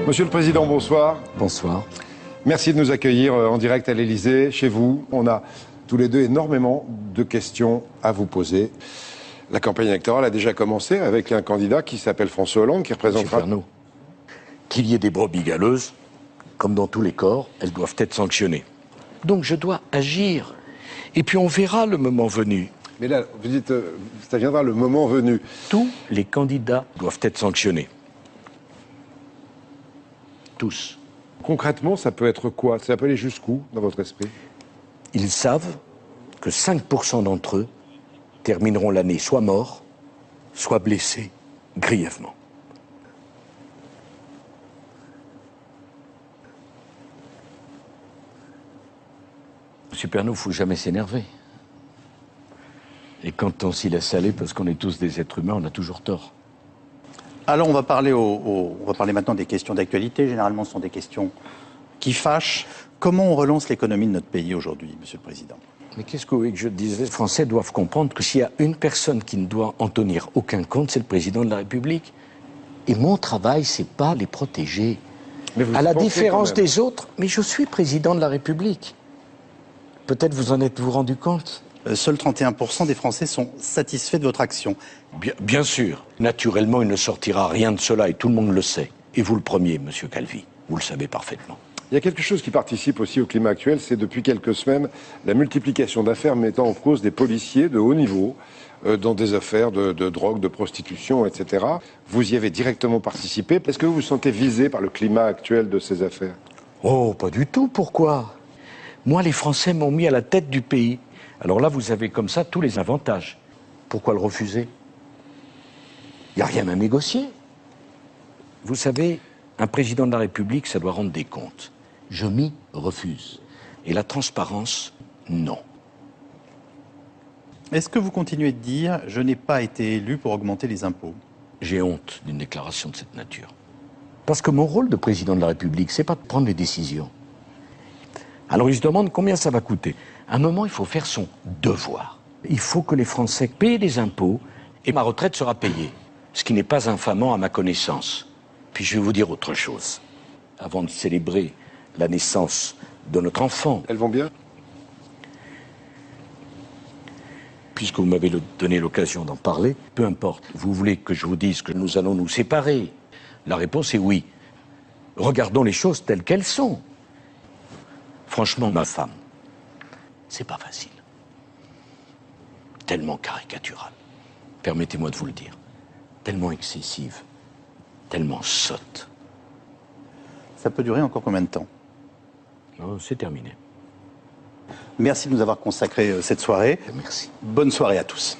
Monsieur le Président, bonsoir. Bonsoir. Merci de nous accueillir en direct à l'Élysée, chez vous. On a tous les deux énormément de questions à vous poser. La campagne électorale a déjà commencé avec un candidat qui s'appelle François Hollande, qui représentera... Monsieur Pernaut, qu'il y ait des brebis galeuses, comme dans tous les corps, elles doivent être sanctionnées. Donc je dois agir. Et puis on verra le moment venu. Mais là, vous dites, ça viendra le moment venu. Tous les candidats doivent être sanctionnés. Tous. Concrètement, ça peut être quoi? Ça peut aller jusqu'où, dans votre esprit? Ils savent que 5% d'entre eux termineront l'année soit morts, soit blessés grièvement. Monsieur Pernaut, il ne faut jamais s'énerver. Et quand on s'y laisse aller, parce qu'on est tous des êtres humains, on a toujours tort. Alors on va parler maintenant des questions d'actualité. Généralement, ce sont des questions qui fâchent. Comment on relance l'économie de notre pays aujourd'hui, Monsieur le Président? Mais qu'est-ce que vous voulez que je dise? Les Français doivent comprendre que s'il y a une personne qui ne doit en tenir aucun compte, c'est le Président de la République. Et mon travail, c'est pas les protéger. Mais vous À la pensez différence quand même. des autres, mais je suis Président de la République. Peut-être vous en êtes-vous rendu compte? Seuls 31% des Français sont satisfaits de votre action. Bien sûr. Naturellement, il ne sortira rien de cela et tout le monde le sait. Et vous le premier, Monsieur Calvi. Vous le savez parfaitement. Il y a quelque chose qui participe aussi au climat actuel, c'est depuis quelques semaines la multiplication d'affaires mettant en cause des policiers de haut niveau dans des affaires de drogue, de prostitution, etc. Vous y avez directement participé. Est-ce que vous vous sentez visé par le climat actuel de ces affaires? Oh, pas du tout. Pourquoi? Moi, les Français m'ont mis à la tête du pays. Alors là, vous avez comme ça tous les avantages. Pourquoi le refuser? Il n'y a rien à négocier. Vous savez, un président de la République, ça doit rendre des comptes. Je m'y refuse. Et la transparence, non. Est-ce que vous continuez de dire « je n'ai pas été élu pour augmenter les impôts » ? J'ai honte d'une déclaration de cette nature. Parce que mon rôle de président de la République, c'est pas de prendre les décisions. Alors il se demande combien ça va coûter. À un moment, il faut faire son devoir. Il faut que les Français payent des impôts et ma retraite sera payée. Ce qui n'est pas infamant à ma connaissance. Puis je vais vous dire autre chose. Avant de célébrer la naissance de notre enfant, Elles vont bien? puisque vous m'avez donné l'occasion d'en parler, peu importe, vous voulez que je vous dise que nous allons nous séparer? La réponse est oui. Regardons les choses telles qu'elles sont. Franchement, ma femme, c'est pas facile. Tellement caricaturale. Permettez-moi de vous le dire. Tellement excessive. Tellement sotte. Ça peut durer encore combien de temps? Oh, c'est terminé. Merci de nous avoir consacré cette soirée. Merci. Bonne soirée à tous.